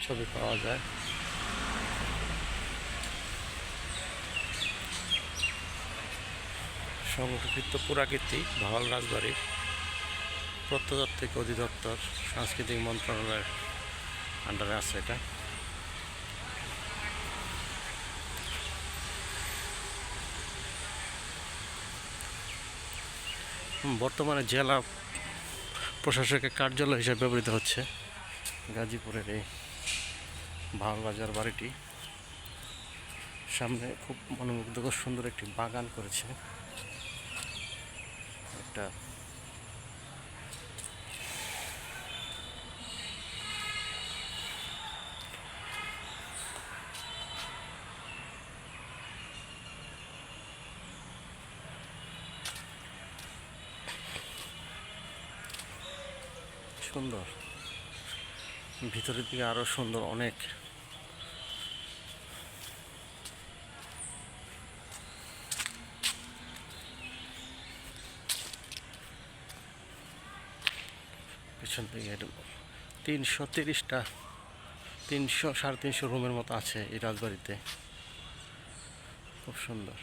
ছবি পাওয়া যায়। সংরক্ষিত পুরাকীর্তি ভাওয়াল রাজবাড়ির প্রত্নতাত্ত্বিক অধিদপ্তর সাংস্কৃতিক মন্ত্রণালয়ের আন্ডারে আছে এটা। বর্তমানে জেলা প্রশাসকের কার্যালয় হিসেবে ব্যবহৃত হচ্ছে গাজীপুরের এই ভাওয়াল রাজার বাড়িটি। সামনে খুব মনোমুগ্ধকর সুন্দর একটি বাগান করেছে একটা। সুন্দর, ভিতরের দিকে আরো সুন্দর অনেক। পিছন দিকে 330টা 300 350 রুমের মতো আছে এই রাজবাড়িতে। খুব সুন্দর।